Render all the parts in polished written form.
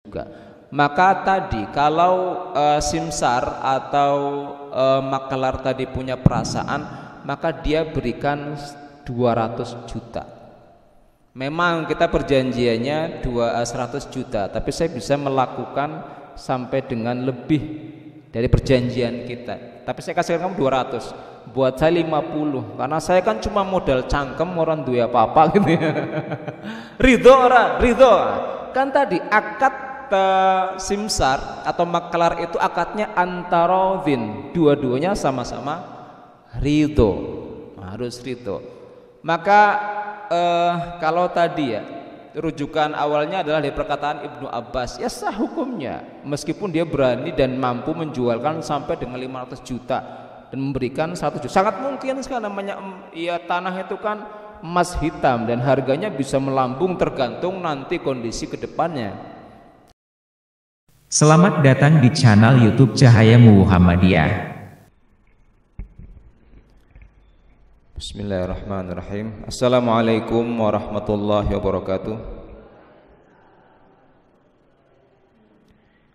juga. Maka tadi kalau simsar atau makelar tadi punya perasaan, maka dia berikan 200 juta. Memang kita perjanjiannya 100 juta, tapi saya bisa melakukan sampai dengan lebih dari perjanjian kita. Tapi saya kasihkan kamu 200, buat saya 50, karena saya kan cuma modal cangkem, orang duwe apa-apa gitu ya. Ridho ora? Ridho. Kan tadi akad simsar atau makelar itu akadnya antarodhin, dua-duanya sama-sama ridho, harus ridho. Maka kalau tadi ya rujukan awalnya adalah dari perkataan Ibnu Abbas, ya sah hukumnya meskipun dia berani dan mampu menjualkan sampai dengan 500 juta dan memberikan 100 juta. Sangat mungkin sekali, namanya ya tanah itu kan emas hitam dan harganya bisa melambung tergantung nanti kondisi kedepannya. Selamat datang di channel YouTube Cahaya Muhammadiyah. Bismillahirrahmanirrahim. Assalamualaikum warahmatullahi wabarakatuh.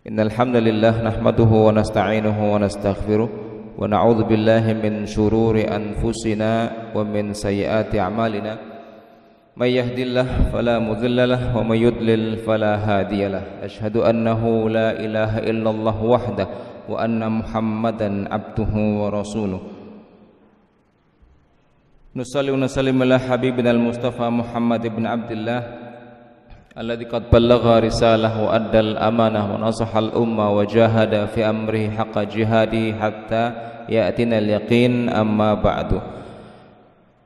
Innal hamdalillah nahmaduhu wa nasta'inuhu wa nastaghfiruh wa na'udzu billahi min shururi anfusina wa min sayyiati a'malina. May yahdihillahu fala mudilla lahu wa may yudlil fala hadiyalah. Asyhadu annahu la ilaha illallah wahdahu wa anna Muhammadan abduhu wa rasuluh. Nusalli wa nusallim ala habibina al-Mustafa Muhammad ibn Abdullah alladzi qad ballagha risalah wa addal amanah wa nasaha al-umma wa jahada fi amrihi haqqa jihadi hatta ya'tina al-yaqin, amma ba'du.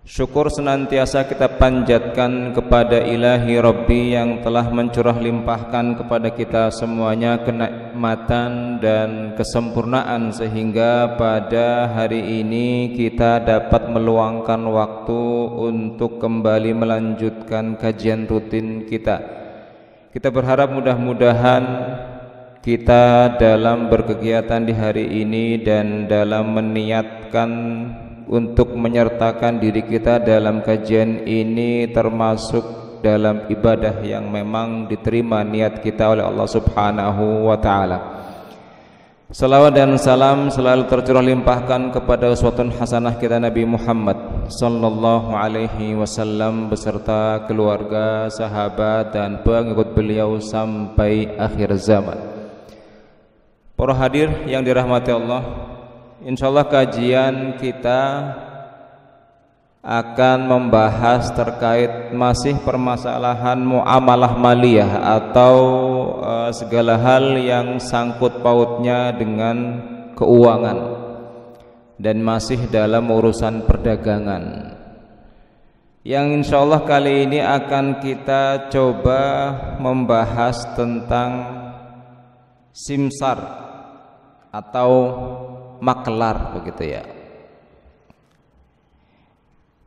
Syukur senantiasa kita panjatkan kepada Ilahi Rabbi yang telah mencurah limpahkan kepada kita semuanya kenikmatan dan kesempurnaan sehingga pada hari ini kita dapat meluangkan waktu untuk kembali melanjutkan kajian rutin kita. Kita berharap mudah-mudahan kita dalam berkegiatan di hari ini dan dalam meniatkan untuk menyertakan diri kita dalam kajian ini termasuk dalam ibadah yang memang diterima niat kita oleh Allah Subhanahu wa ta'ala. Salawat dan salam selalu tercurah limpahkan kepada uswatun hasanah kita Nabi Muhammad sallallahu alaihi wasallam beserta keluarga, sahabat dan pengikut beliau sampai akhir zaman. Para hadir yang dirahmati Allah, insyaallah kajian kita akan membahas terkait masih permasalahan muamalah maliyah atau segala hal yang sangkut pautnya dengan keuangan dan masih dalam urusan perdagangan, yang insyaallah kali ini akan kita coba membahas tentang simsar atau makelar, begitu ya.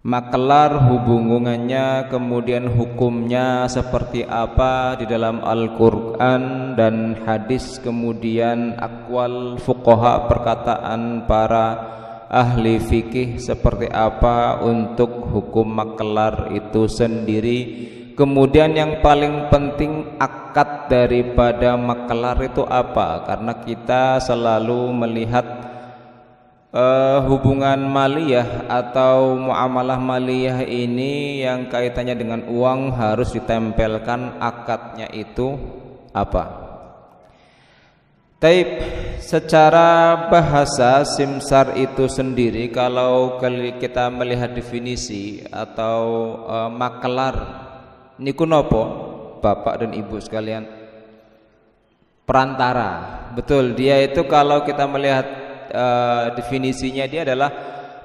Makelar hubungannya, kemudian hukumnya seperti apa di dalam Al-Qur'an dan hadis, kemudian aqwal fuqaha, perkataan para ahli fikih seperti apa untuk hukum makelar itu sendiri. Kemudian yang paling penting, akad daripada makelar itu apa? Karena kita selalu melihat hubungan maliyah atau muamalah maliyah ini yang kaitannya dengan uang harus ditempelkan akadnya itu apa. Taib, secara bahasa simsar itu sendiri, kalau kita melihat definisi atau makelar niku nopo Bapak dan Ibu sekalian? Perantara. Betul, dia itu kalau kita melihat definisinya, dia adalah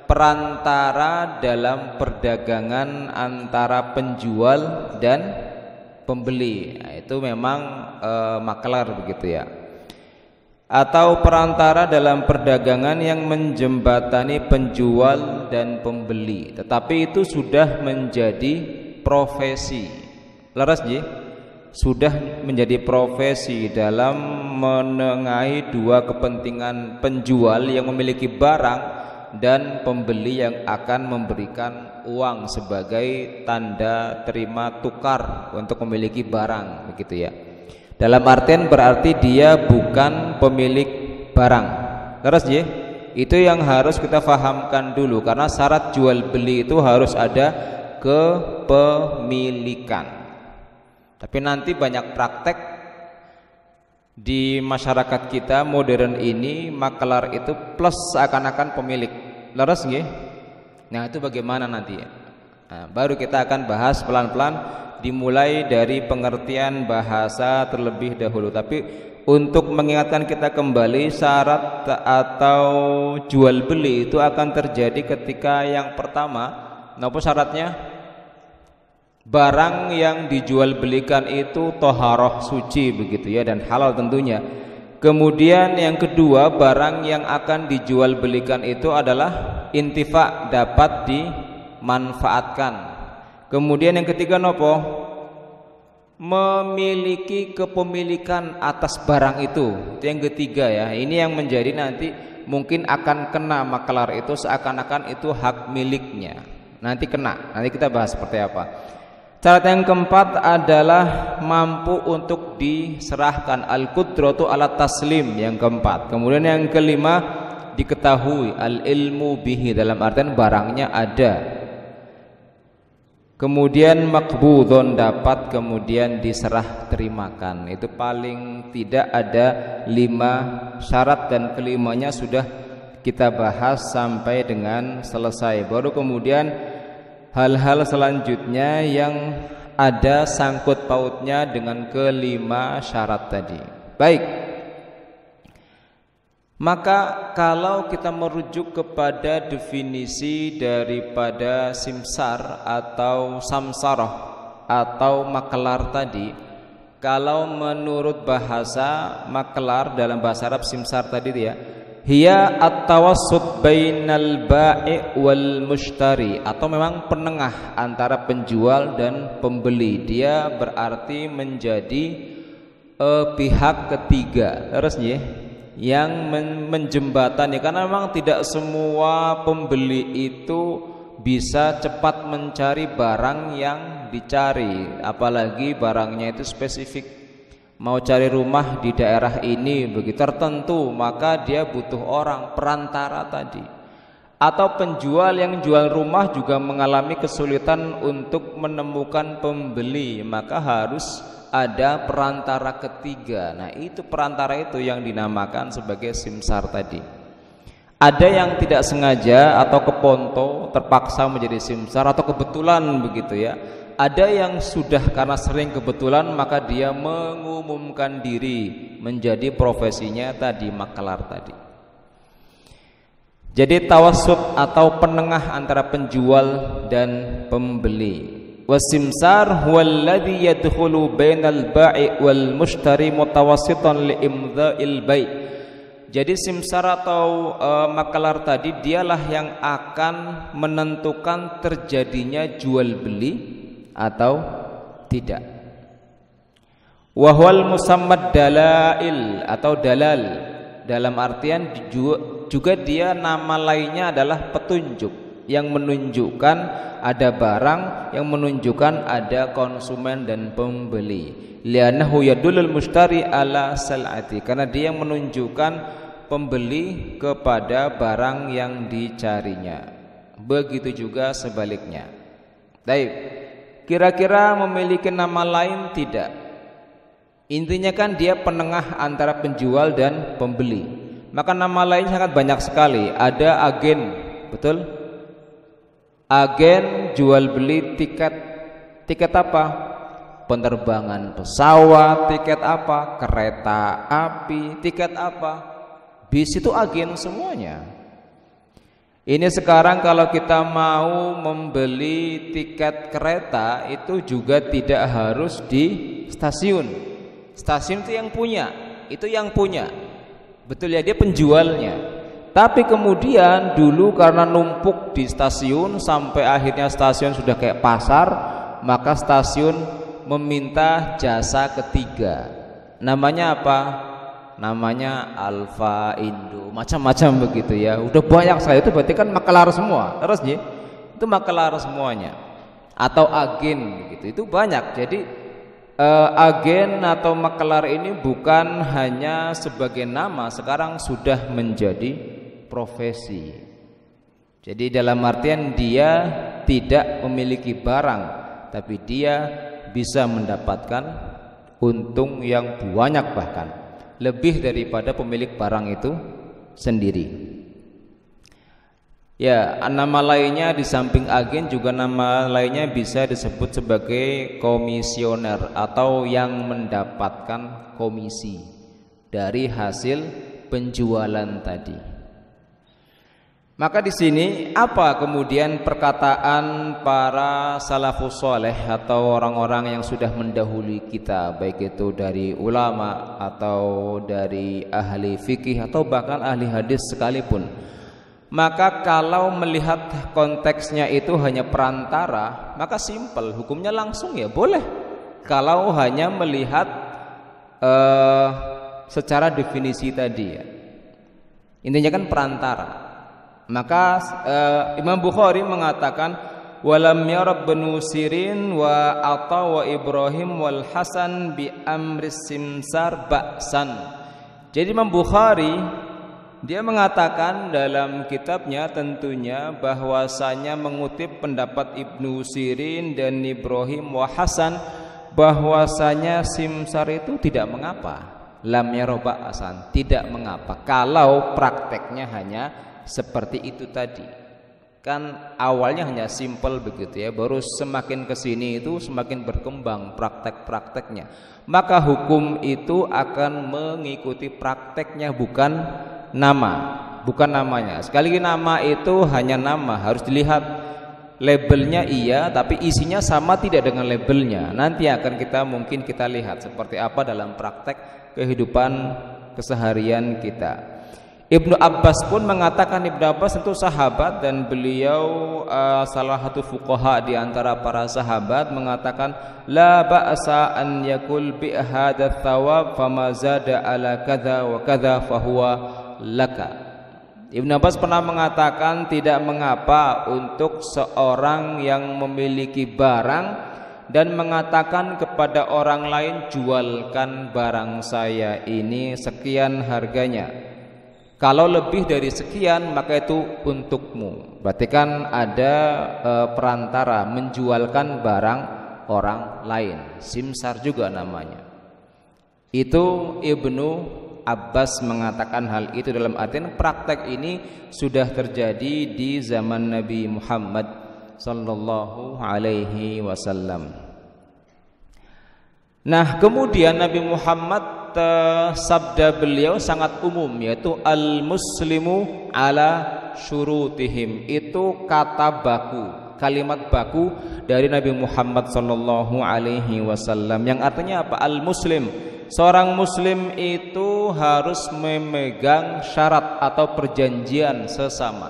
perantara dalam perdagangan antara penjual dan pembeli. Nah, itu memang makelar, begitu ya. Atau perantara dalam perdagangan yang menjembatani penjual dan pembeli, tetapi itu sudah menjadi profesi. Laras ji? Sudah menjadi profesi dalam menengahi dua kepentingan, penjual yang memiliki barang dan pembeli yang akan memberikan uang sebagai tanda terima tukar untuk memiliki barang, begitu ya. Dalam artian berarti dia bukan pemilik barang. Terus ya, itu yang harus kita fahamkan dulu, karena syarat jual beli itu harus ada kepemilikan. Tapi nanti banyak praktek di masyarakat kita modern ini, makelar itu plus seakan-akan pemilik. Terus ya, nah itu bagaimana nanti ya? Nah, baru kita akan bahas pelan-pelan, dimulai dari pengertian bahasa terlebih dahulu. Tapi untuk mengingatkan kita kembali, syarat atau jual beli itu akan terjadi ketika yang pertama, apa syaratnya? Barang yang dijual belikan itu toharoh, suci begitu ya, dan halal tentunya. Kemudian yang kedua, barang yang akan dijual belikan itu adalah intifa, dapat dimanfaatkan. Kemudian yang ketiga nopo? Memiliki kepemilikan atas barang itu. Itu yang ketiga ya. Ini yang menjadi nanti mungkin akan kena makelar itu seakan-akan itu hak miliknya. Nanti kena. Nanti kita bahas seperti apa. Syarat yang keempat adalah mampu untuk diserahkan, al-qudratu ala taslim, yang keempat. Kemudian yang kelima, diketahui, al-ilmu bihi, dalam artian barangnya ada. Kemudian makbudun, dapat kemudian diserah terimakan. Itu paling tidak ada 5 syarat, dan kelimanya sudah kita bahas sampai dengan selesai. Baru kemudian hal-hal selanjutnya yang ada sangkut pautnya dengan kelima syarat tadi. Baik, maka kalau kita merujuk kepada definisi daripada simsar atau samsarah atau makelar tadi, kalau menurut bahasa makelar dalam bahasa Arab simsar tadi ya, hiya at-tawassut bainal bai' wal mushtari, atau memang penengah antara penjual dan pembeli. Dia berarti menjadi pihak ketiga. Terus ya, yang menjembatani, karena memang tidak semua pembeli itu bisa cepat mencari barang yang dicari, apalagi barangnya itu spesifik. Mau cari rumah di daerah ini begitu tertentu, maka dia butuh orang perantara tadi. Atau penjual yang jual rumah juga mengalami kesulitan untuk menemukan pembeli, maka harus ada perantara ketiga. Nah, itu perantara itu yang dinamakan sebagai simsar tadi. Ada yang tidak sengaja atau keponto terpaksa menjadi simsar, atau kebetulan begitu ya. Ada yang sudah karena sering kebetulan, maka dia mengumumkan diri menjadi profesinya tadi, makelar tadi. Jadi tawassut atau penengah antara penjual dan pembeli. Wasimsar huwallazi yadkhulu bainal bai' wal mushtari mutawassitan li imdha'il bai'. Jadi simsar atau makelar tadi dialah yang akan menentukan terjadinya jual beli atau tidak. Wahwal musammad dalail atau dalal, dalam artian juga dia nama lainnya adalah petunjuk yang menunjukkan ada barang, yang menunjukkan ada konsumen dan pembeli. Li'annahu yadullul mushtari ala sal'ati, karena dia yang menunjukkan pembeli kepada barang yang dicarinya. Begitu juga sebaliknya. Baik. Kira-kira memiliki nama lain tidak? Intinya kan dia penengah antara penjual dan pembeli. Maka nama lain sangat banyak sekali. Ada agen, betul? Agen jual beli tiket. Tiket apa? Penerbangan pesawat. Tiket apa? Kereta api. Tiket apa? Bis, itu agen semuanya. Ini sekarang kalau kita mau membeli tiket kereta itu juga tidak harus di stasiun. Stasiun itu yang punya, itu yang punya. Betul ya, dia penjualnya. Tapi kemudian dulu karena numpuk di stasiun sampai akhirnya stasiun sudah kayak pasar, maka stasiun meminta jasa ketiga. Namanya apa? Namanya Alfa, Indo, macam-macam begitu ya. Udah banyak sekali, itu berarti kan makelar semua. Terus ya, itu makelar semuanya. Atau agen gitu, itu banyak. Jadi agen atau makelar ini bukan hanya sebagai nama, sekarang sudah menjadi profesi. Jadi dalam artian dia tidak memiliki barang, tapi dia bisa mendapatkan untung yang banyak, bahkan lebih daripada pemilik barang itu sendiri. Ya, nama lainnya di samping agen juga nama lainnya bisa disebut sebagai komisioner atau yang mendapatkan komisi dari hasil penjualan tadi. Maka di sini apa kemudian perkataan para salafus saleh atau orang-orang yang sudah mendahului kita, baik itu dari ulama atau dari ahli fikih atau bahkan ahli hadis sekalipun. Maka kalau melihat konteksnya itu hanya perantara, maka simpel, hukumnya langsung ya boleh. Kalau hanya melihat secara definisi tadi ya, intinya kan perantara. Maka Imam Bukhari mengatakan walam yarab banu Sirin wa Atha wa Ibrahim wal Hasan bi amris simsar ba'san. Jadi Imam Bukhari dia mengatakan dalam kitabnya tentunya bahwasanya mengutip pendapat Ibnu Sirin dan Ibrahim wa Hasan bahwasanya simsar itu tidak mengapa, lam yarab ba'san, tidak mengapa kalau prakteknya hanya seperti itu tadi. Kan awalnya hanya simple begitu ya, baru semakin kesini itu semakin berkembang praktek-prakteknya. Maka hukum itu akan mengikuti prakteknya, bukan nama, bukan namanya. Sekali lagi nama itu hanya nama, harus dilihat labelnya iya, tapi isinya sama tidak dengan labelnya. Nanti akan mungkin kita lihat seperti apa dalam praktek kehidupan keseharian kita. Ibnu Abbas pun mengatakan, Ibnu Abbas tentu sahabat dan beliau salah satu fuqaha di antara para sahabat, mengatakan la ba'sa an yakul bi hadha thawab fama zada ala kadza wa kadza fahuwa laka. Ibnu Abbas pernah mengatakan tidak mengapa untuk seorang yang memiliki barang dan mengatakan kepada orang lain, jualkan barang saya ini sekian harganya. Kalau lebih dari sekian maka itu untukmu. Berarti kan ada perantara menjualkan barang orang lain. Simsar juga namanya. Itu Ibnu Abbas mengatakan hal itu dalam artian praktek ini sudah terjadi di zaman Nabi Muhammad sallallahu alaihi wasallam. Nah, kemudian Nabi Muhammad sabda beliau sangat umum, yaitu al-muslimu ala syurutihim. Itu kata baku, kalimat baku dari Nabi Muhammad sallallahu alaihi wasallam yang artinya apa? Al-muslim, seorang muslim itu harus memegang syarat atau perjanjian sesama.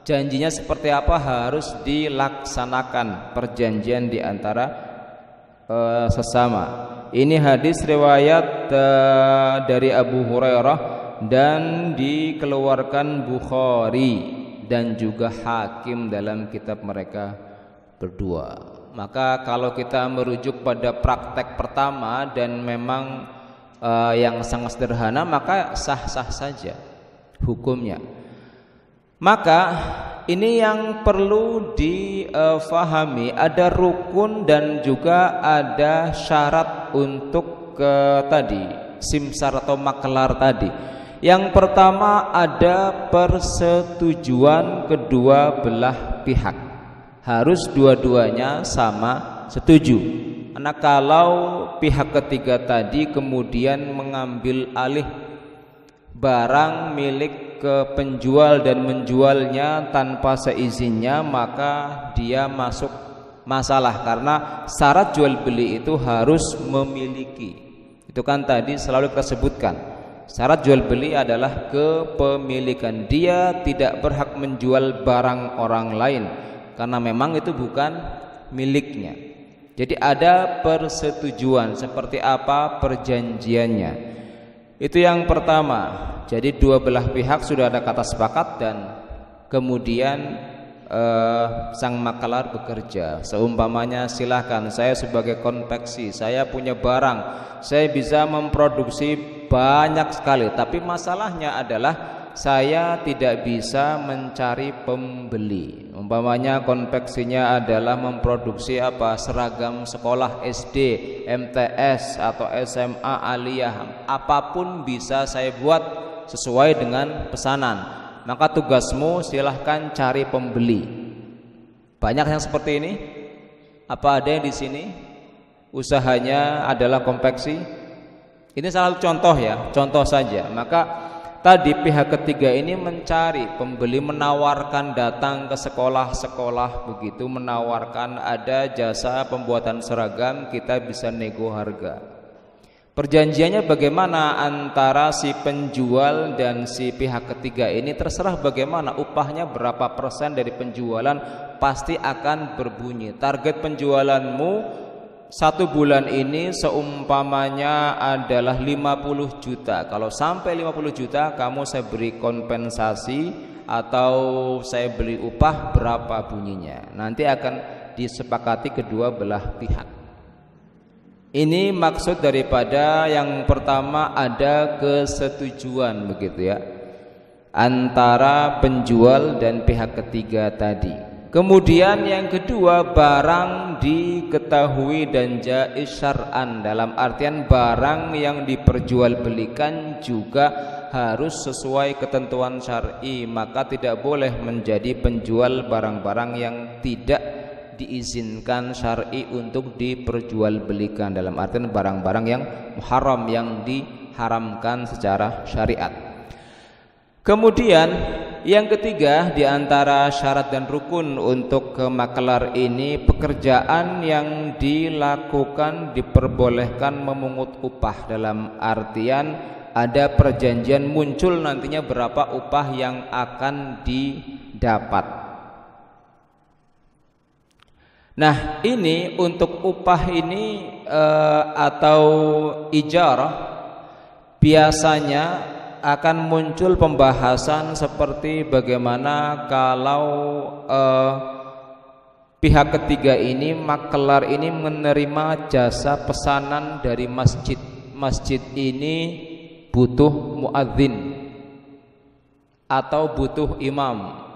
Janjinya seperti apa? Harus dilaksanakan perjanjian di antara sesama. Ini hadis riwayat dari Abu Hurairah dan dikeluarkan Bukhari dan juga Hakim dalam kitab mereka berdua. Maka kalau kita merujuk pada praktek pertama dan memang yang sangat sederhana, maka sah-sah saja hukumnya. Maka ini yang perlu difahami, ada rukun dan juga ada syarat untuk tadi simsar atau makelar tadi. Yang pertama ada persetujuan kedua belah pihak, harus dua-duanya sama setuju. Karena kalau pihak ketiga tadi kemudian mengambil alih barang milik ke penjual dan menjualnya tanpa seizinnya, maka dia masuk masalah karena syarat jual beli itu harus memiliki. Itu kan tadi selalu kita sebutkan, syarat jual beli adalah kepemilikan. Dia tidak berhak menjual barang orang lain karena memang itu bukan miliknya. Jadi ada persetujuan. Seperti apa perjanjiannya? Itu yang pertama. Jadi dua belah pihak sudah ada kata sepakat dan kemudian sang makelar bekerja. Seumpamanya silahkan, saya sebagai konveksi, saya punya barang, saya bisa memproduksi banyak sekali, tapi masalahnya adalah saya tidak bisa mencari pembeli. Umpamanya konveksinya adalah memproduksi seragam sekolah SD, MTS atau SMA aliyah, apapun bisa saya buat sesuai dengan pesanan. Maka tugasmu silahkan cari pembeli. Banyak yang seperti ini? Apa ada yang di sini usahanya adalah konveksi? Ini salah satu contoh ya, contoh saja. Maka tadi pihak ketiga ini mencari pembeli, menawarkan datang ke sekolah-sekolah begitu, menawarkan ada jasa pembuatan seragam, kita bisa nego harga. Perjanjiannya bagaimana antara si penjual dan si pihak ketiga ini, terserah bagaimana, upahnya berapa persen dari penjualan pasti akan berbunyi. Target penjualanmu 1 bulan ini seumpamanya adalah 50 juta. Kalau sampai 50 juta kamu saya beri kompensasi atau saya beri upah berapa bunyinya. Nanti akan disepakati kedua belah pihak. Ini maksud daripada yang pertama, ada kesetujuan begitu ya antara penjual dan pihak ketiga tadi. Kemudian yang kedua, barang diketahui dan jaiz syar'an, dalam artian barang yang diperjualbelikan juga harus sesuai ketentuan syar'i, maka tidak boleh menjadi penjual barang-barang yang tidak diizinkan syar'i untuk diperjualbelikan, dalam artian barang-barang yang muharram, yang diharamkan secara syariat. Kemudian yang ketiga, di antara syarat dan rukun untuk makelar ini, pekerjaan yang dilakukan diperbolehkan memungut upah, dalam artian ada perjanjian, muncul nantinya berapa upah yang akan didapat. Nah, ini untuk upah ini atau ijarah biasanya akan muncul pembahasan seperti bagaimana kalau pihak ketiga ini, makelar ini, menerima jasa pesanan dari masjid. Masjid ini butuh muadzin atau butuh imam.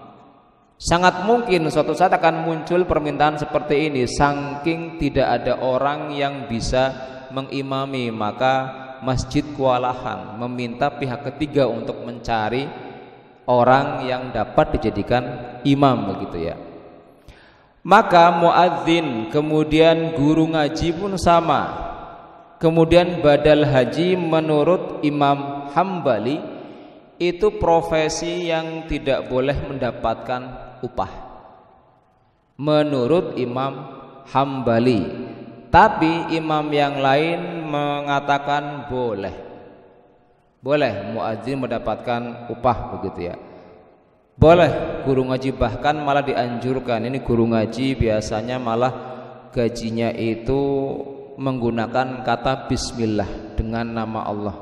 Sangat mungkin suatu saat akan muncul permintaan seperti ini, saking tidak ada orang yang bisa mengimami, maka masjid kewalahan meminta pihak ketiga untuk mencari orang yang dapat dijadikan imam begitu ya. Maka muadzin, kemudian guru ngaji pun sama. Kemudian badal haji menurut Imam Hambali itu profesi yang tidak boleh mendapatkan upah menurut Imam Hambali. Tapi imam yang lain mengatakan boleh muadzin mendapatkan upah begitu ya. Boleh guru ngaji, bahkan malah dianjurkan. Ini guru ngaji biasanya malah gajinya itu menggunakan kata bismillah, dengan nama Allah.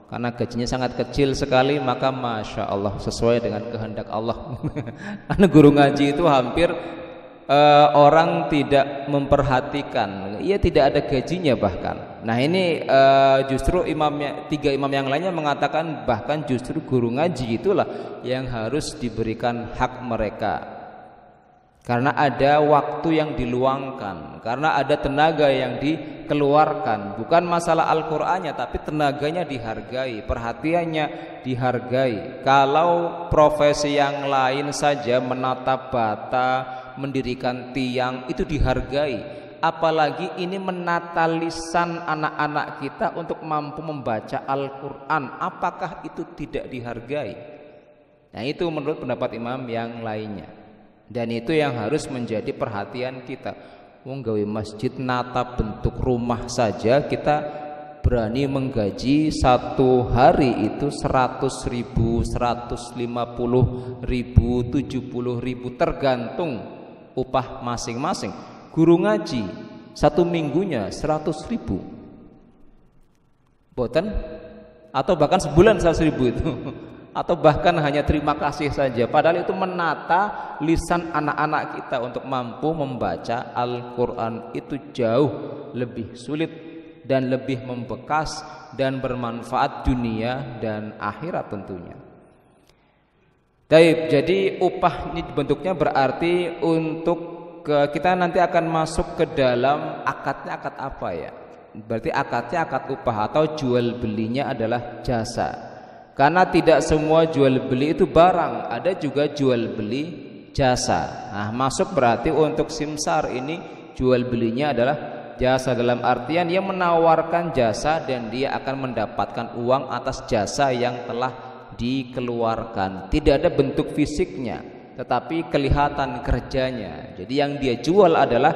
Karena gajinya sangat kecil sekali, maka masya Allah, sesuai dengan kehendak Allah. Karena guru ngaji itu hampir orang tidak memperhatikan, ia tidak ada gajinya bahkan. Nah ini justru tiga imam yang lainnya mengatakan bahkan justru guru ngaji itulah yang harus diberikan hak mereka, karena ada waktu yang diluangkan, karena ada tenaga yang dikeluarkan. Bukan masalah Al-Qur'annya, tapi tenaganya dihargai, perhatiannya dihargai. Kalau profesi yang lain saja, menata bata, mendirikan tiang, itu dihargai, apalagi ini menata lisan anak-anak kita untuk mampu membaca Al-Qur'an, apakah itu tidak dihargai? Nah itu menurut pendapat imam yang lainnya. Dan itu yang harus menjadi perhatian kita. Gawe masjid, nata bentuk rumah saja kita berani menggaji satu hari itu 100.000, 150.000, 70.000, tergantung upah masing-masing. Guru ngaji satu minggunya 100.000, boten, atau bahkan sebulan 100.000 itu. atau bahkan hanya terima kasih saja. Padahal itu menata lisan anak-anak kita untuk mampu membaca Al-Quran itu jauh lebih sulit dan lebih membekas dan bermanfaat dunia dan akhirat tentunya. Baik, jadi upah ini bentuknya berarti untuk kita nanti akan masuk ke dalam akadnya, akad apa ya? Berarti akadnya akad upah atau jual belinya adalah jasa. Karena tidak semua jual beli itu barang, ada juga jual beli jasa. Nah, masuk berarti untuk simsar ini jual belinya adalah jasa, dalam artian dia menawarkan jasa dan dia akan mendapatkan uang atas jasa yang telah dikeluarkan. Tidak ada bentuk fisiknya, tetapi kelihatan kerjanya. Jadi yang dia jual adalah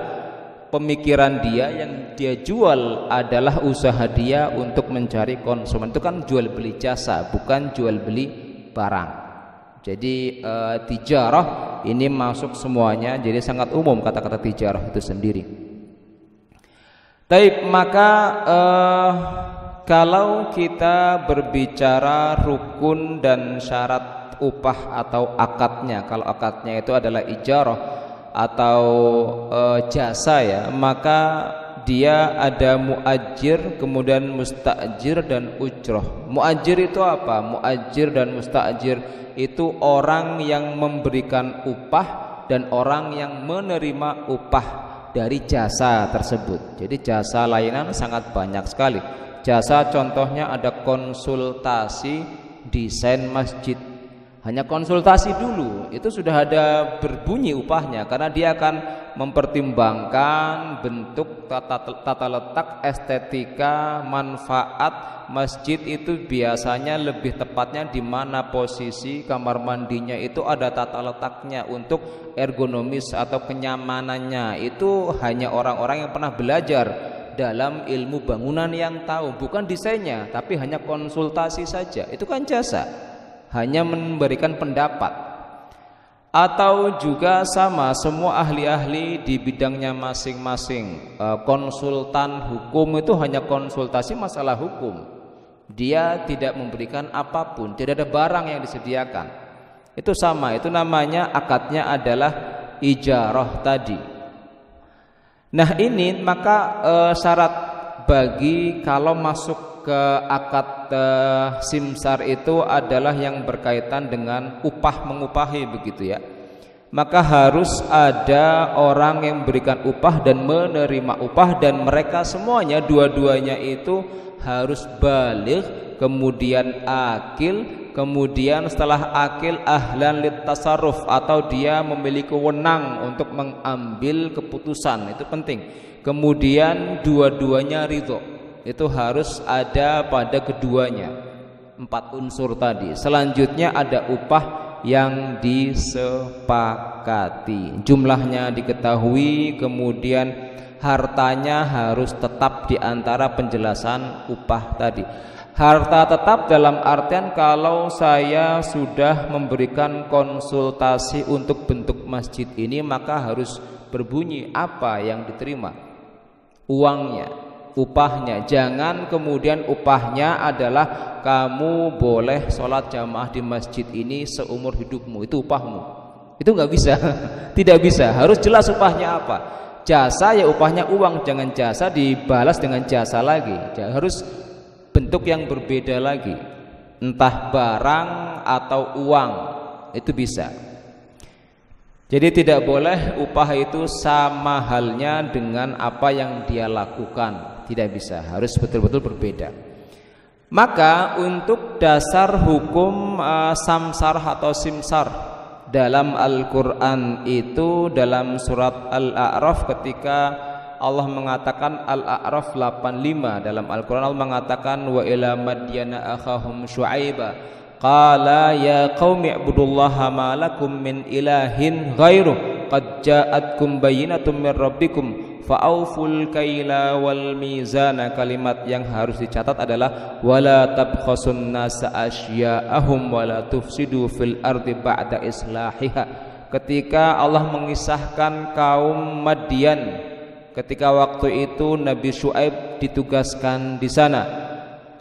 pemikiran dia, yang dia jual adalah usaha dia untuk mencari konsumen. Itu kan jual beli jasa, bukan jual beli barang. Jadi tijarah ini masuk semuanya, jadi sangat umum kata-kata tijarah itu sendiri. Taib, maka kalau kita berbicara rukun dan syarat upah atau akadnya, kalau akadnya itu adalah ijarah atau jasa ya, maka dia ada muajir, kemudian mustajir dan ujroh. Muajir itu apa? Muajir dan mustajir itu orang yang memberikan upah dan orang yang menerima upah dari jasa tersebut. Jadi jasa layanan sangat banyak sekali. Jasa contohnya ada konsultasi desain masjid. Hanya konsultasi dulu itu sudah ada berbunyi upahnya, karena dia akan mempertimbangkan bentuk, tata letak, estetika, manfaat masjid itu biasanya lebih tepatnya di mana posisi kamar mandinya itu ada tata letaknya untuk ergonomis atau kenyamanannya. Itu hanya orang-orang yang pernah belajar dalam ilmu bangunan yang tahu, bukan desainnya, tapi hanya konsultasi saja. Itu kan jasa, hanya memberikan pendapat. Atau juga sama, semua ahli-ahli di bidangnya masing-masing. Konsultan hukum itu hanya konsultasi masalah hukum, dia tidak memberikan apapun, tidak ada barang yang disediakan. Itu sama, itu namanya akadnya adalah ijarah tadi. Nah ini maka syarat bagi kalau masuk ke akad simsar itu adalah yang berkaitan dengan upah mengupahi, begitu ya. Maka harus ada orang yang memberikan upah dan menerima upah, dan mereka semuanya dua-duanya itu harus baligh, kemudian akil, kemudian setelah akil ahlan lit tasarruf, atau dia memiliki wewenang untuk mengambil keputusan. Itu penting. Kemudian dua-duanya ridho, itu harus ada pada keduanya, 4 unsur tadi. Selanjutnya ada upah yang disepakati, jumlahnya diketahui, kemudian hartanya harus tetap di antara penjelasan upah tadi. Harta tetap dalam artian kalau saya sudah memberikan konsultasi untuk bentuk masjid ini, maka harus berbunyi apa yang diterima, uangnya, upahnya. Jangan kemudian upahnya adalah kamu boleh sholat jamaah di masjid ini seumur hidupmu, itu upahmu. Itu nggak bisa. Tidak bisa, harus jelas upahnya apa. Jasa ya upahnya uang, jangan jasa dibalas dengan jasa lagi. Harus bentuk yang berbeda lagi, entah barang atau uang, itu bisa. Jadi tidak boleh upah itu sama halnya dengan apa yang dia lakukan, tidak bisa, harus betul-betul berbeda. Maka untuk dasar hukum samsar atau simsar dalam Al-Quran itu, dalam surat Al-A'raf ketika Allah mengatakan, Al-A'raf 85 dalam Al-Quran, Allah mengatakan wa ila madyana akhahum syu'aiba qala ya qaumi ibudullaha ma lakum min ilahin ghairuh qad ja'atkum bayyinatun min rabbikum fa'auful kaila wal mizana. Kalimat yang harus dicatat adalah wala tabkhasun nasa asya'ahum wala tufsidu fil ardi ba'da islahiha. Ketika Allah mengisahkan kaum Madian, ketika waktu itu Nabi Syuaib ditugaskan di sana,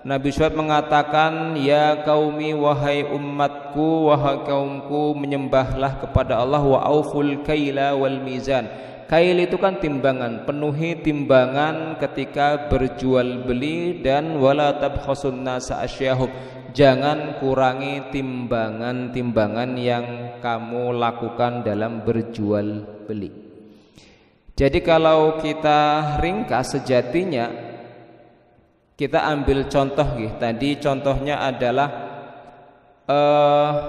Nabi Syuaib mengatakan, ya qaumi, wahai umatku, wahai kaumku, menyembahlah kepada Allah, wa auful kaila wal mizan. Kail itu kan timbangan, penuhi timbangan ketika berjual beli, dan wala tabkhasun nasa asyahum, jangan kurangi timbangan-timbangan yang kamu lakukan dalam berjual beli. Jadi kalau kita ringkas, sejatinya kita ambil contoh tadi contohnya adalah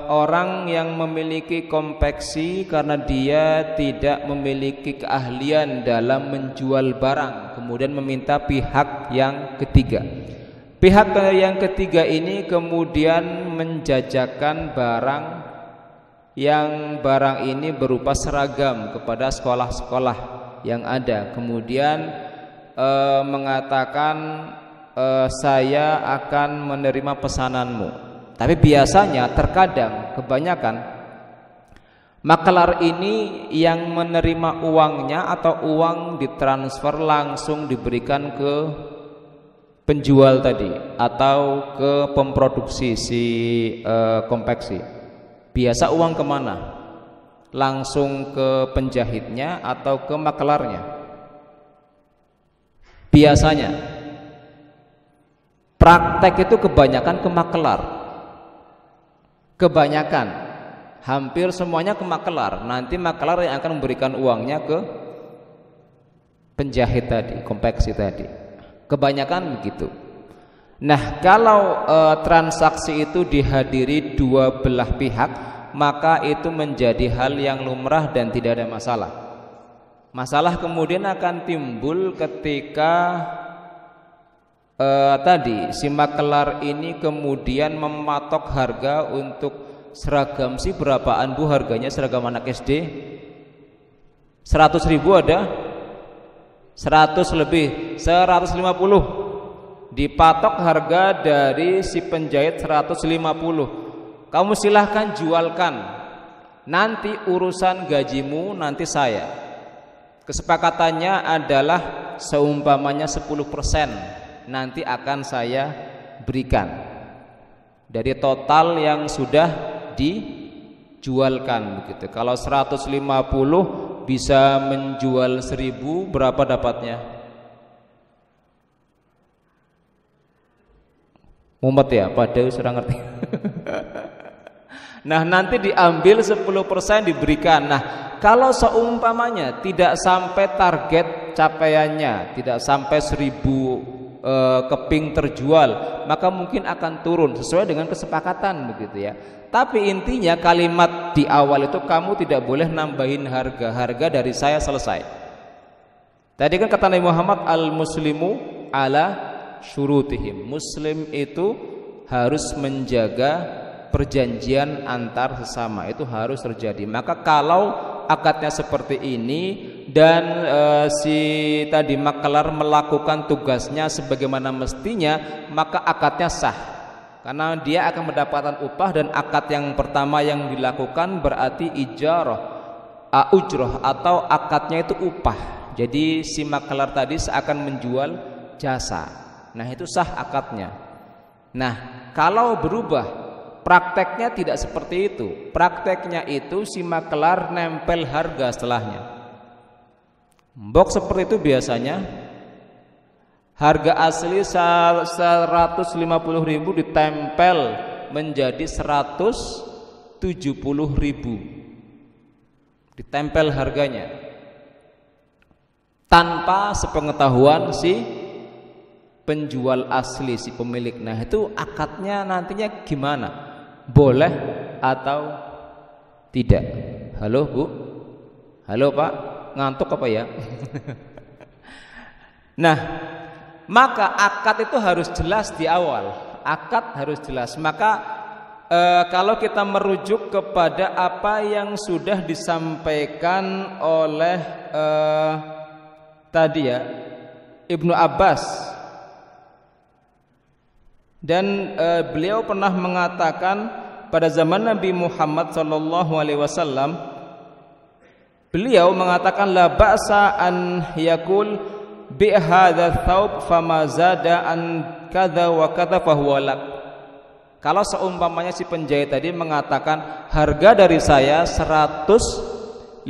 orang yang memiliki konveksi karena dia tidak memiliki keahlian dalam menjual barang, kemudian meminta pihak yang ketiga. Pihak yang ketiga ini kemudian menjajakan barang yang barang ini berupa seragam kepada sekolah-sekolah yang ada, kemudian mengatakan, saya akan menerima pesananmu. Tapi biasanya, terkadang, kebanyakan makelar ini yang menerima uangnya atau uang ditransfer langsung diberikan ke penjual tadi atau ke pemproduksi si konveksi. Biasa uang kemana? Langsung ke penjahitnya atau ke makelarnya? Biasanya praktek itu kebanyakan ke makelar. Kebanyakan, hampir semuanya ke makelar. Nanti makelar yang akan memberikan uangnya ke penjahit tadi, konveksi tadi. Kebanyakan begitu. Nah, kalau transaksi itu dihadiri dua belah pihak, maka itu menjadi hal yang lumrah dan tidak ada masalah. Masalah kemudian akan timbul ketika tadi si makelar ini kemudian mematok harga untuk seragam. Si berapaan Bu harganya seragam anak SD? 100.000 ada? 100 lebih, 150. Dipatok harga dari si penjahit 150. Kamu silahkan jualkan, nanti urusan gajimu nanti saya. Kesepakatannya adalah seumpamanya 10% nanti akan saya berikan dari total yang sudah dijualkan begitu. Kalau 150 bisa menjual 1000, berapa dapatnya? Mumet ya, pada sudah ngerti. Nah, nanti diambil 10% diberikan. Nah, kalau seumpamanya tidak sampai target capaiannya, tidak sampai 1000 keping terjual, maka mungkin akan turun sesuai dengan kesepakatan begitu ya. Tapi intinya kalimat di awal itu, kamu tidak boleh nambahin harga dari saya selesai. Tadi kan kata Nabi Muhammad, al-muslimu ala syurutihim. Muslim itu harus menjaga perjanjian antar sesama, itu harus terjadi. Maka kalau akadnya seperti ini dan si tadi makelar melakukan tugasnya sebagaimana mestinya, maka akadnya sah karena dia akan mendapatkan upah. Dan akad yang pertama yang dilakukan berarti ijarah, ujroh, atau akadnya itu upah. Jadi si makelar tadi seakan menjual jasa. Nah, itu sah akadnya. Nah, kalau berubah prakteknya tidak seperti itu. Prakteknya itu si makelar nempel harga setelahnya. Mbok seperti itu biasanya. Harga asli 150.000 ditempel menjadi 170.000. Ditempel harganya tanpa sepengetahuan si penjual asli, si pemilik. Nah, itu akadnya nantinya gimana? Boleh atau tidak? Halo Bu? Halo Pak? Ngantuk apa ya? Nah, maka akad itu harus jelas di awal. Akad harus jelas. Maka kalau kita merujuk kepada apa yang sudah disampaikan oleh tadi ya Ibnu Abbas, dan beliau pernah mengatakan pada zaman Nabi Muhammad SAW, beliau mengatakan la ba'sa an yakul bi hadza thawb fama zada an kadza wa kadza fahuwa lak. Kalau seumpamanya si penjahit tadi mengatakan harga dari saya 150.000,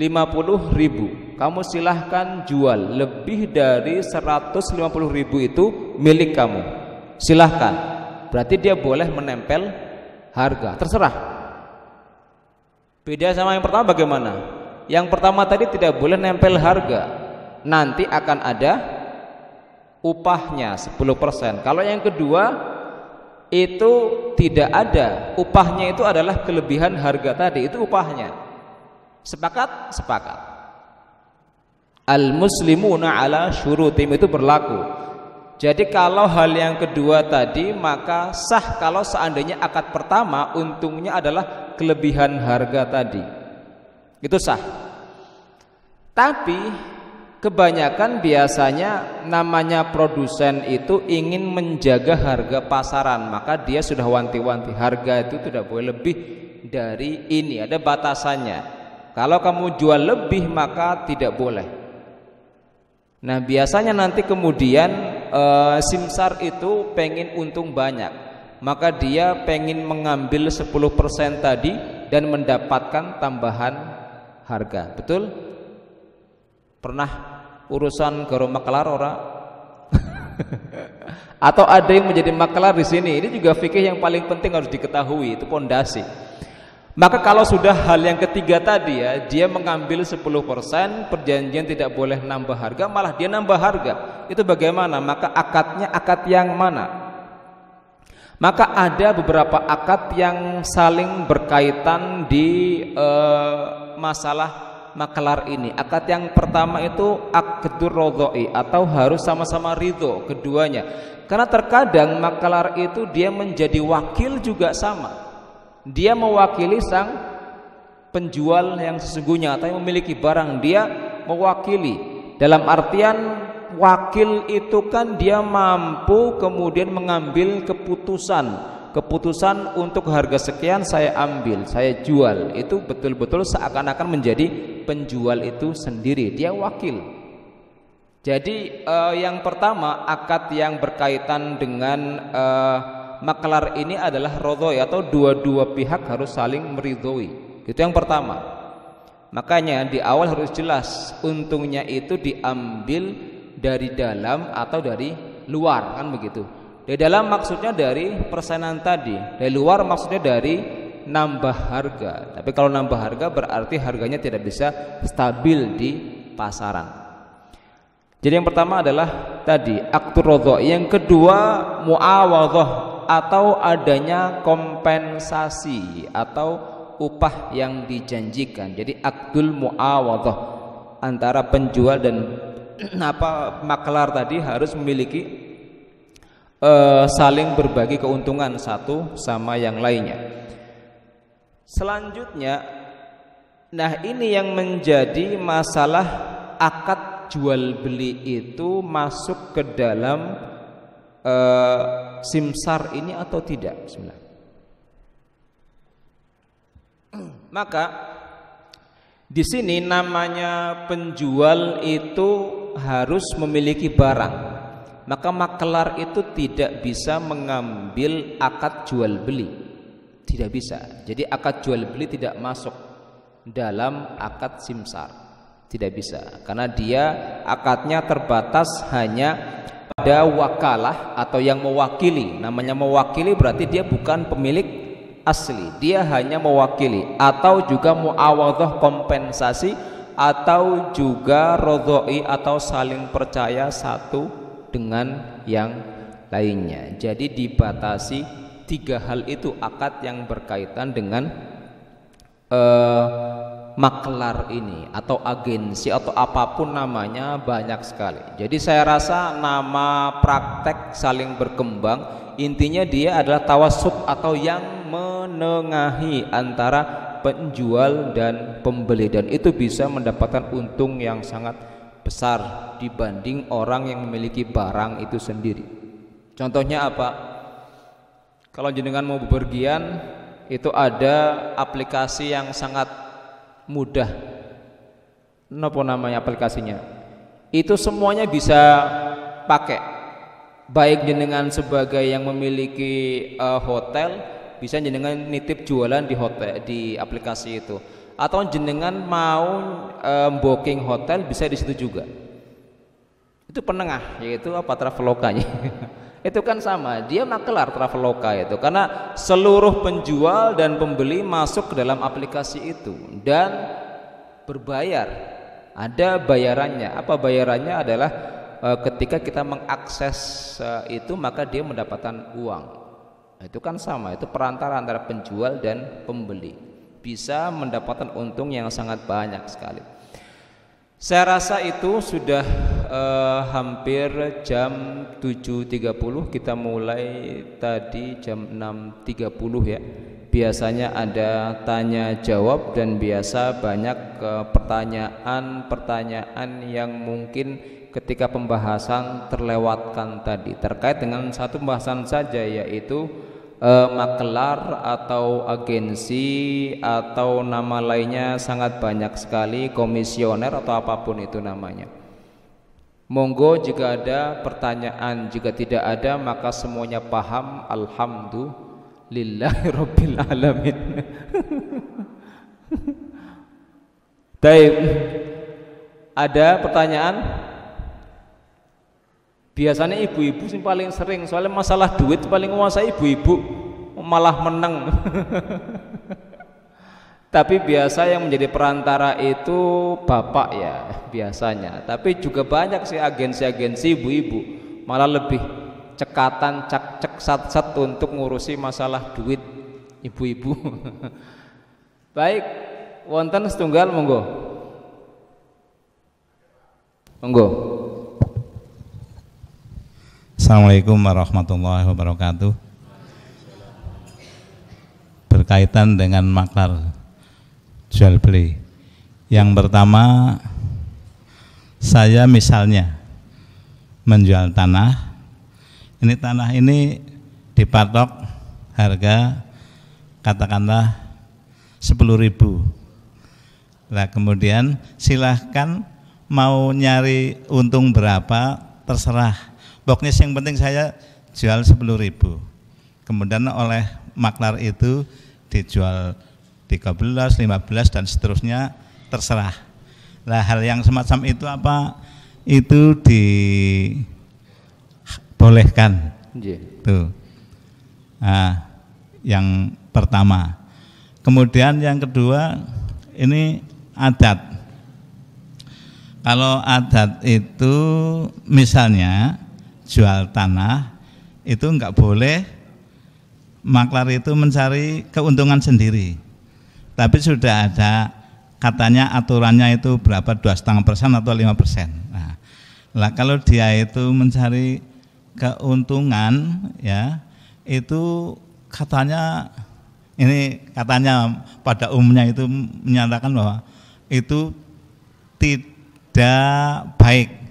kamu silahkan jual, lebih dari 150.000 itu milik kamu, silahkan. Berarti dia boleh menempel harga, terserah. Beda sama yang pertama bagaimana? Yang pertama tadi tidak boleh nempel harga, nanti akan ada upahnya 10%. Kalau yang kedua itu tidak ada upahnya, itu adalah kelebihan harga tadi, itu upahnya. Sepakat? Sepakat. Al-muslimuna ala syurutim, itu berlaku. Jadi kalau hal yang kedua tadi maka sah kalau seandainya akad pertama untungnya adalah kelebihan harga tadi, itu sah. Tapi kebanyakan biasanya namanya produsen itu ingin menjaga harga pasaran, maka dia sudah wanti-wanti harga itu tidak boleh lebih dari ini, ada batasannya. Kalau kamu jual lebih maka tidak boleh. Nah biasanya nanti kemudian simsar itu pengen untung banyak, maka dia pengen mengambil 10% tadi dan mendapatkan tambahan harga. Betul? Pernah urusan garo makelar ora? Atau ada yang menjadi makelar di sini? Ini juga fikih yang paling penting harus diketahui, itu pondasi. Maka kalau sudah hal yang ketiga tadi ya, dia mengambil 10%, perjanjian tidak boleh nambah harga, malah dia nambah harga. Itu bagaimana? Maka akadnya akad yang mana? Maka ada beberapa akad yang saling berkaitan di masalah makelar ini. Akad yang pertama itu akdur rodoi, atau harus sama-sama ridho keduanya. Karena terkadang makelar itu dia menjadi wakil juga sama. Dia mewakili sang penjual yang sesungguhnya atau yang memiliki barang, dia mewakili. Dalam artian wakil itu kan dia mampu kemudian mengambil keputusan untuk harga sekian saya ambil, saya jual. Itu betul-betul seakan-akan menjadi penjual itu sendiri, dia wakil. Jadi yang pertama akad yang berkaitan dengan maklar ini adalah rodoi, atau dua-dua pihak harus saling meridhoi. Itu yang pertama. Makanya di awal harus jelas untungnya itu diambil dari dalam atau dari luar, kan begitu. Dari dalam maksudnya dari persenan tadi, dari luar maksudnya dari nambah harga. Tapi kalau nambah harga berarti harganya tidak bisa stabil di pasaran. Jadi yang pertama adalah tadi akdur rodho. Yang kedua muawadhah, atau adanya kompensasi atau upah yang dijanjikan. Jadi akdul muawadhah, antara penjual dan maklar tadi harus memiliki saling berbagi keuntungan satu sama yang lainnya. Selanjutnya, nah ini yang menjadi masalah akad jual beli itu masuk ke dalam simsar ini atau tidak. Bismillah. Maka di sini namanya penjual itu harus memiliki barang. Maka makelar itu tidak bisa mengambil akad jual beli, tidak bisa. Jadi akad jual beli tidak masuk dalam akad simsar, tidak bisa, karena dia akadnya terbatas hanya pada wakalah atau yang mewakili. Namanya mewakili berarti dia bukan pemilik asli, dia hanya mewakili. Atau juga muawadhah, kompensasi, atau juga rodoi atau saling percaya satu dengan yang lainnya. Jadi dibatasi tiga hal itu akad yang berkaitan dengan maklar ini atau agensi atau apapun namanya, banyak sekali. Jadi saya rasa nama praktek saling berkembang intinya dia adalah tawassut atau yang menengahi antara penjual dan pembeli, dan itu bisa mendapatkan untung yang sangat besar dibanding orang yang memiliki barang itu sendiri. Contohnya apa? Kalau jenengan mau bepergian itu ada aplikasi yang sangat mudah. Apa namanya aplikasinya? itu semuanya bisa pakai. Baik jenengan sebagai yang memiliki hotel, bisa jenengan nitip jualan di hotel di aplikasi itu, atau jenengan mau booking hotel bisa di situ juga. Itu penengah, yaitu apa, Traveloka-nya. Itu kan sama, dia makelar Traveloka itu, karena seluruh penjual dan pembeli masuk ke dalam aplikasi itu dan berbayar. Ada bayarannya. Apa bayarannya? Adalah ketika kita mengakses itu maka dia mendapatkan uang. Itu kan sama, itu perantara antara penjual dan pembeli, bisa mendapatkan untung yang sangat banyak sekali. Saya rasa itu sudah hampir jam 7.30. Kita mulai tadi jam 6.30 ya. Biasanya ada tanya jawab dan biasa banyak pertanyaan-pertanyaan yang mungkin ketika pembahasan terlewatkan tadi terkait dengan satu pembahasan saja, yaitu makelar atau agensi atau nama lainnya sangat banyak sekali, komisioner atau apapun itu namanya. Monggo jika ada pertanyaan, jika tidak ada maka semuanya paham. Alhamdulillahirabbil alamin. Baik. Ada pertanyaan? Biasanya ibu-ibu sih paling sering, soalnya masalah duit paling menguasai ibu-ibu, malah menang. Tapi biasa yang menjadi perantara itu bapak ya biasanya. Tapi juga banyak sih agensi-agensi ibu-ibu, malah lebih cekatan cek sat untuk ngurusi masalah duit ibu-ibu. Baik, wonten setunggal monggo. Monggo. Assalamualaikum warahmatullahi wabarakatuh. Berkaitan dengan maklar jual beli. Yang pertama, saya misalnya menjual tanah. Ini tanah ini dipatok harga katakanlah 10.000. Nah, kemudian silahkan mau nyari untung berapa terserah. Pokoknya yang penting saya jual 10.000. Kemudian oleh maklar itu dijual 13, 15 dan seterusnya terserah. Nah, hal yang semacam itu apa? Itu dibolehkan. Tuh. Nah, yang pertama. Kemudian yang kedua, ini adat. Kalau adat itu misalnya jual tanah itu enggak boleh maklar itu mencari keuntungan sendiri, tapi sudah ada katanya aturannya itu berapa, 2,5% atau 5%. Nah, kalau dia itu mencari keuntungan ya, itu katanya pada umumnya itu menyatakan bahwa itu tidak baik.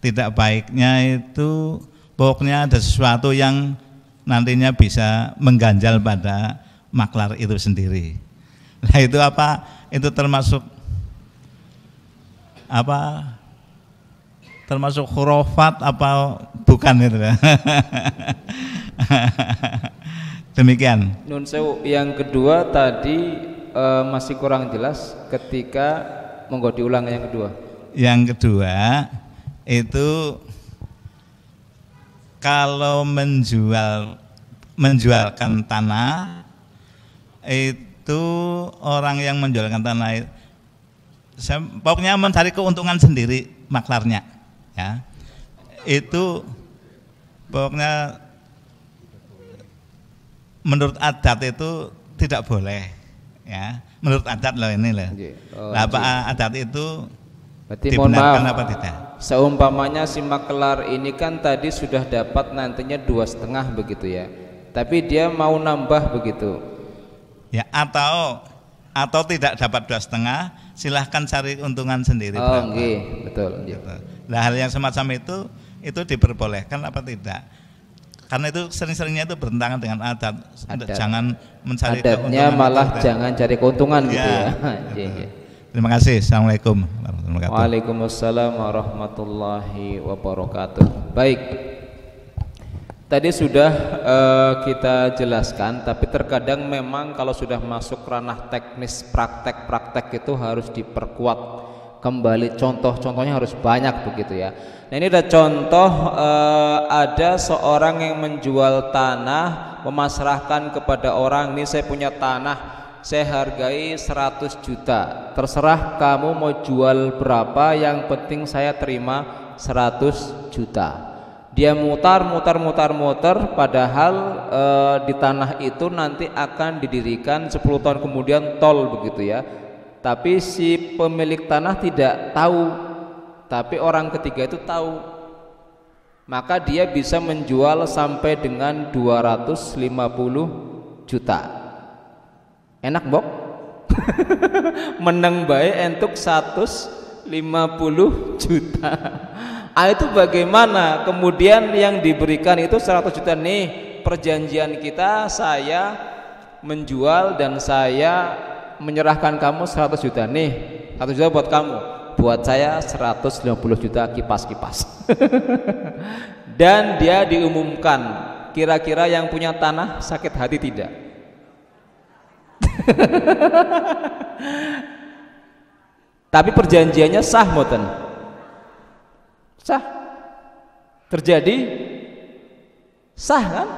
Tidak baiknya itu pokoknya ada sesuatu yang nantinya bisa mengganjal pada maklar itu sendiri. Nah, itu apa? Itu termasuk apa? Termasuk khurafat apa bukan itu? Demikian. Nun sewu. Yang kedua tadi masih kurang jelas ketika, monggo diulang yang kedua. Yang kedua itu kalau menjualkan tanah itu orang yang menjualkan tanah pokoknya mencari keuntungan sendiri maklarnya ya, itu pokoknya menurut adat itu tidak boleh ya, menurut adat loh ini loh. Nah, apa adat itu dibenarkan apa tidak? Seumpamanya si makelar ini kan tadi sudah dapat nantinya 2,5 begitu ya, tapi dia mau nambah begitu ya, atau tidak dapat 2,5, silahkan cari keuntungan sendiri. Oh okay. Betul gitu. Nah, hal yang semacam itu diperbolehkan apa tidak? Karena itu sering-seringnya itu bertentangan dengan adat. Jangan mencari adatnya, malah jangan cari keuntungan gitu ya. Terima kasih. Assalamualaikum warahmatullahi wabarakatuh. Waalaikumsalam warahmatullahi wabarakatuh. Baik. Tadi sudah kita jelaskan, tapi terkadang memang kalau sudah masuk ranah teknis praktek-praktek itu harus diperkuat kembali. Contoh-contohnya harus banyak begitu ya. Nah ini ada contoh, ada seorang yang menjual tanah, memasrahkan kepada orang, ini saya punya tanah, saya hargai 100 juta, terserah kamu mau jual berapa, yang penting saya terima 100 juta. Dia mutar, padahal di tanah itu nanti akan didirikan 10 tahun kemudian tol begitu ya. Tapi si pemilik tanah tidak tahu, tapi orang ketiga itu tahu. Maka dia bisa menjual sampai dengan 250 juta. Enak bok? Menang baik entuk 150 juta. Itu bagaimana? Kemudian yang diberikan itu 100 juta nih, perjanjian kita, saya menjual dan saya menyerahkan kamu 100 juta nih, 100 juta buat kamu, buat saya 150 juta kipas-kipas. Dan dia diumumkan, kira-kira yang punya tanah sakit hati tidak? Tapi perjanjiannya sah mboten? Sah. Terjadi sah kan?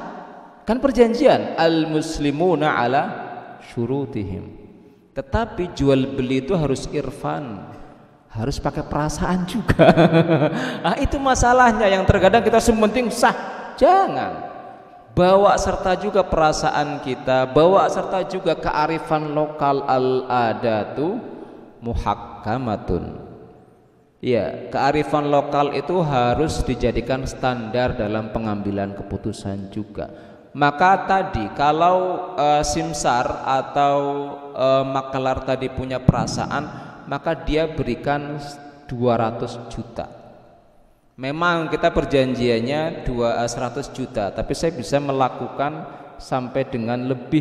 Kan perjanjian al-muslimuna ala syurutihim. Tetapi jual beli itu harus irfan, harus pakai perasaan juga. Nah, itu masalahnya yang terkadang kita sementing sah. Jangan. Bawa serta juga perasaan kita, bawa serta juga kearifan lokal, al-adatu muhakkamatun. Ya, kearifan lokal itu harus dijadikan standar dalam pengambilan keputusan juga. Maka tadi kalau simsar atau makelar tadi punya perasaan, maka dia berikan 200 juta. Memang kita perjanjiannya 100 juta, tapi saya bisa melakukan sampai dengan lebih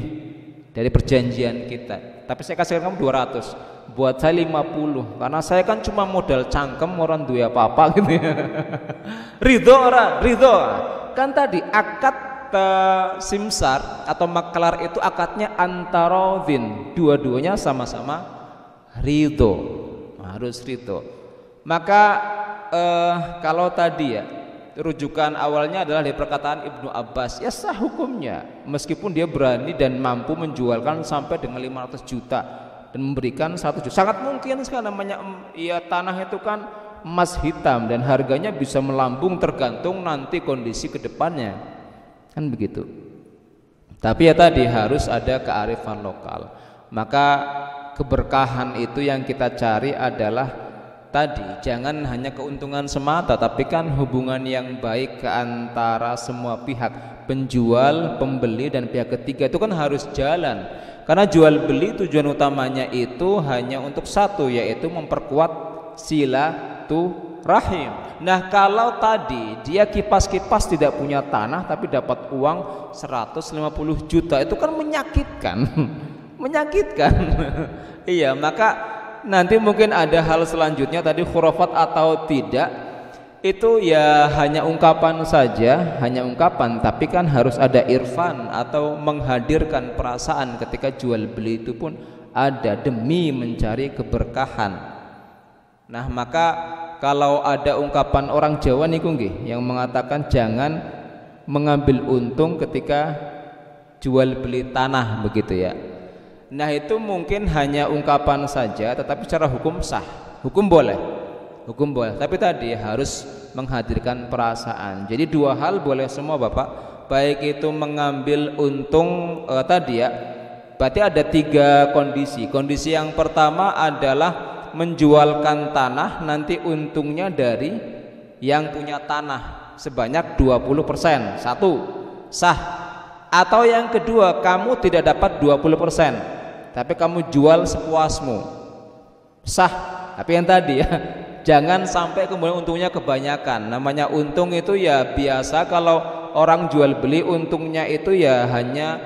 dari perjanjian kita. Tapi saya kasihkan kamu 200. Buat saya 50, karena saya kan cuma modal cangkem, orang duwe apa-apa gitu ya. Ridho ora? Ridho. Kan tadi akad simsar atau maklar itu akadnya antarodhin, dua-duanya sama-sama ridho, harus ridho. Maka kalau tadi ya rujukan awalnya adalah dari perkataan Ibnu Abbas, ya sah hukumnya meskipun dia berani dan mampu menjualkan sampai dengan 500 juta dan memberikan 1 juta. Sangat mungkin sekali, namanya ya tanah itu kan emas hitam dan harganya bisa melambung tergantung nanti kondisi kedepannya, kan begitu. Tapi ya tadi harus ada kearifan lokal. Maka keberkahan itu yang kita cari adalah tadi, jangan hanya keuntungan semata, tapi kan hubungan yang baik ke antara semua pihak, penjual, pembeli dan pihak ketiga itu kan harus jalan. Karena jual beli tujuan utamanya itu hanya untuk satu, yaitu memperkuat silaturahim. Nah kalau tadi dia kipas-kipas tidak punya tanah tapi dapat uang 150 juta, itu kan menyakitkan. Menyakitkan. Iya, maka nanti mungkin ada hal selanjutnya tadi khurafat atau tidak, itu ya hanya ungkapan saja, hanya ungkapan, tapi kan harus ada irfan atau menghadirkan perasaan ketika jual beli itu pun ada demi mencari keberkahan. Nah maka kalau ada ungkapan orang Jawa niku nggih yang mengatakan jangan mengambil untung ketika jual beli tanah begitu ya. Nah itu mungkin hanya ungkapan saja, tetapi secara hukum sah, hukum boleh, hukum boleh. Tapi tadi harus menghadirkan perasaan. Jadi dua hal boleh semua Bapak, baik itu mengambil untung tadi ya. Berarti ada 3 kondisi. Kondisi yang pertama adalah menjualkan tanah, nanti untungnya dari yang punya tanah sebanyak 20%. Satu, sah. Atau yang kedua, kamu tidak dapat 20%, tapi kamu jual sepuasmu, sah. Tapi yang tadi ya, jangan sampai kemudian untungnya kebanyakan. Namanya untung itu ya biasa kalau orang jual beli untungnya itu ya hanya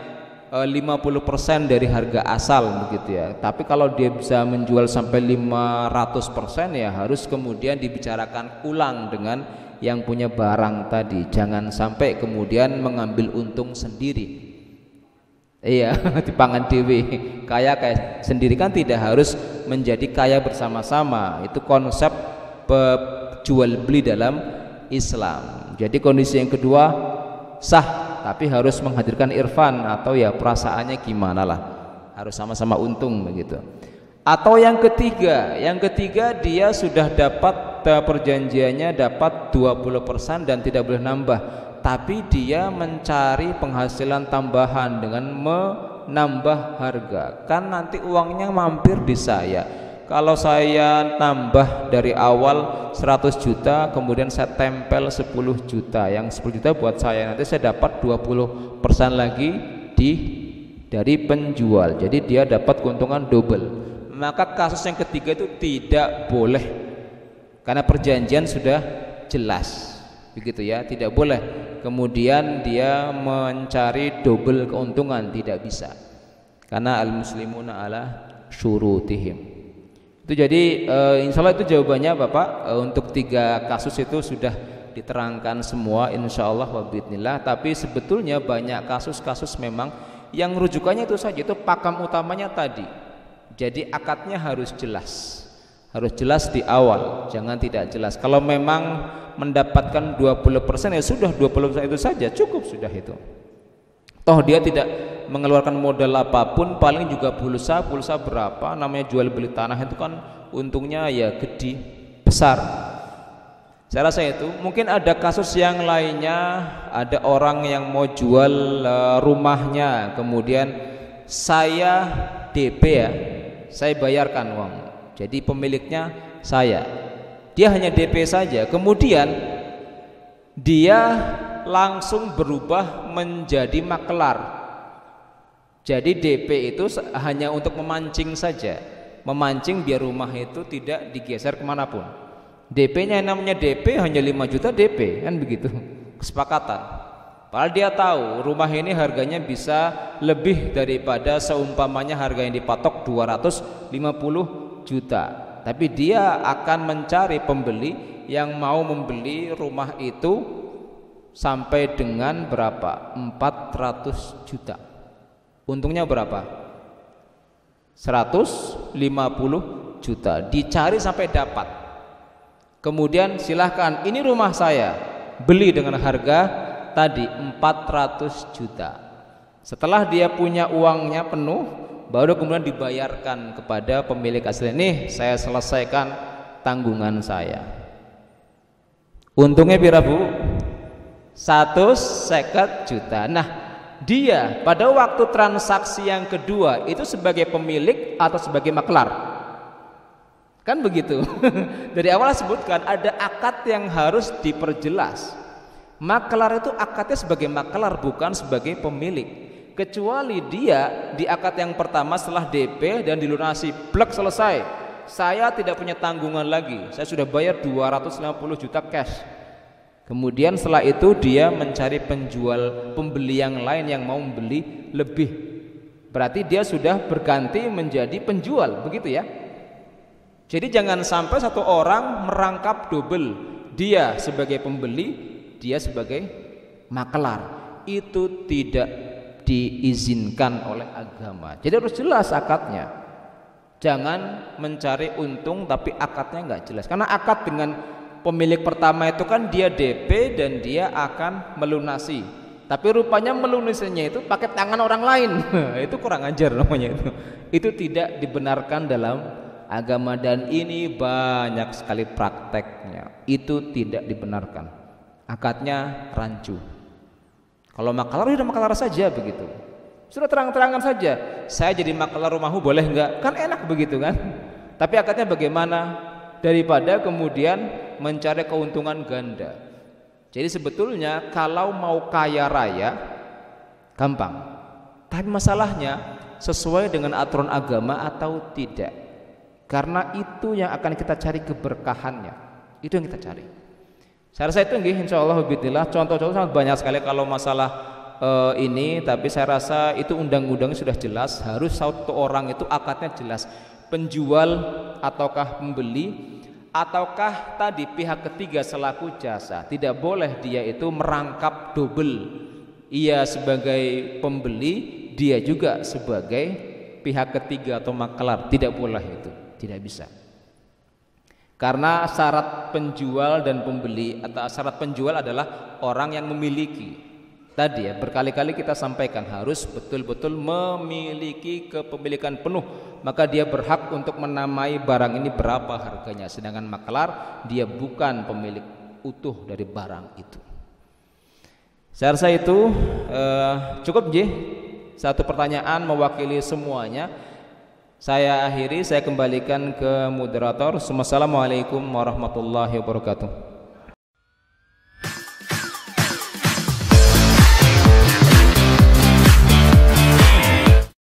50% dari harga asal begitu ya. Tapi kalau dia bisa menjual sampai 500% ya harus kemudian dibicarakan ulang dengan yang punya barang tadi. Jangan sampai kemudian mengambil untung sendiri. Iya, dipangan dewe. Kaya sendiri kan tidak harus menjadi kaya bersama-sama. Itu konsep jual beli dalam Islam. Jadi kondisi yang kedua sah, tapi harus menghadirkan irfan atau ya perasaannya gimana lah, harus sama-sama untung begitu. Atau yang ketiga dia sudah dapat perjanjiannya dapat 20% dan tidak boleh nambah, tapi dia mencari penghasilan tambahan dengan menambah harga. Kan nanti uangnya mampir di saya. Kalau saya tambah dari awal 100 juta, kemudian saya tempel 10 juta, yang 10 juta buat saya, nanti saya dapat 20% lagi dari penjual. Jadi dia dapat keuntungan double. Maka kasus yang ketiga itu tidak boleh, karena perjanjian sudah jelas, begitu ya, tidak boleh. Kemudian dia mencari double keuntungan, tidak bisa, karena al-muslimuna ala syurutihim. Itu jadi insya Allah itu jawabannya Bapak. Untuk 3 kasus itu sudah diterangkan semua insya Allah wabidnillah. Tapi sebetulnya banyak kasus-kasus memang yang rujukannya itu saja, itu pakam utamanya tadi. Jadi akadnya harus jelas di awal, jangan tidak jelas. Kalau memang mendapatkan 20% ya sudah 20% itu saja, cukup sudah itu. Toh dia tidak mengeluarkan modal apapun, paling juga pulsa berapa, namanya jual beli tanah itu kan untungnya ya gede besar. Saya rasa itu. Mungkin ada kasus yang lainnya, ada orang yang mau jual rumahnya, kemudian saya DP ya, saya bayarkan uang, jadi pemiliknya saya, dia hanya DP saja, kemudian dia langsung berubah menjadi maklar. Jadi DP itu hanya untuk memancing saja, memancing biar rumah itu tidak digeser kemanapun. DP-nya namanya DP hanya 5 juta DP, kan begitu kesepakatan. Padahal dia tahu rumah ini harganya bisa lebih daripada seumpamanya harga yang dipatok 250 juta. Tapi dia akan mencari pembeli yang mau membeli rumah itu sampai dengan berapa? 400 juta. Untungnya berapa? 150 juta. Dicari sampai dapat. Kemudian silahkan, ini rumah saya, beli dengan harga tadi 400 juta. Setelah dia punya uangnya penuh, baru kemudian dibayarkan kepada pemilik asli. Nih saya selesaikan tanggungan saya. Untungnya berapa Bu? 150 juta. Nah, dia pada waktu transaksi yang kedua itu sebagai pemilik atau sebagai maklar? Kan begitu. Dari awal sebutkan ada akad yang harus diperjelas. Maklar itu akadnya sebagai maklar, bukan sebagai pemilik. Kecuali dia di akad yang pertama setelah DP dan dilunasi, plek selesai, saya tidak punya tanggungan lagi, saya sudah bayar 250 juta cash. Kemudian setelah itu dia mencari pembeli yang lain yang mau membeli lebih. Berarti dia sudah berganti menjadi penjual, begitu ya. Jadi jangan sampai satu orang merangkap double, dia sebagai pembeli, dia sebagai maklar. Itu tidak diizinkan oleh agama. Jadi harus jelas akadnya. Jangan mencari untung tapi akadnya nggak jelas. Karena akad dengan pemilik pertama itu kan dia DP dan dia akan melunasi. Tapi rupanya melunasinya itu pakai tangan orang lain. Itu kurang ajar namanya itu. Itu tidak dibenarkan dalam agama dan ini banyak sekali prakteknya. Itu tidak dibenarkan. Akadnya rancu. Kalau maklar udah maklar saja begitu. Sudah terang-terangan saja. Saya jadi maklar rumahmu boleh enggak? Kan enak begitu kan? Tapi akadnya bagaimana? Daripada kemudian mencari keuntungan ganda. Jadi sebetulnya kalau mau kaya raya gampang. Tapi masalahnya sesuai dengan aturan agama atau tidak. Karena itu yang akan kita cari keberkahannya. Itu yang kita cari. Saya rasa itu nggih insyaallah bismillah contoh-contoh sangat banyak sekali kalau masalah ini, tapi saya rasa itu undang-undang sudah jelas, harus satu orang itu akadnya jelas, penjual ataukah pembeli ataukah tadi pihak ketiga selaku jasa. Tidak boleh dia itu merangkap double, ia sebagai pembeli, dia juga sebagai pihak ketiga atau maklar. Tidak boleh itu, tidak bisa. Karena syarat penjual dan pembeli atau syarat penjual adalah orang yang memiliki. Tadi ya berkali-kali kita sampaikan harus betul-betul memiliki kepemilikan penuh, maka dia berhak untuk menamai barang ini berapa harganya. Sedangkan maklar dia bukan pemilik utuh dari barang itu. Saya rasa itu cukup Ji. Satu pertanyaan mewakili semuanya. Saya akhiri, saya kembalikan ke moderator. Wassalamualaikum warahmatullahi wabarakatuh.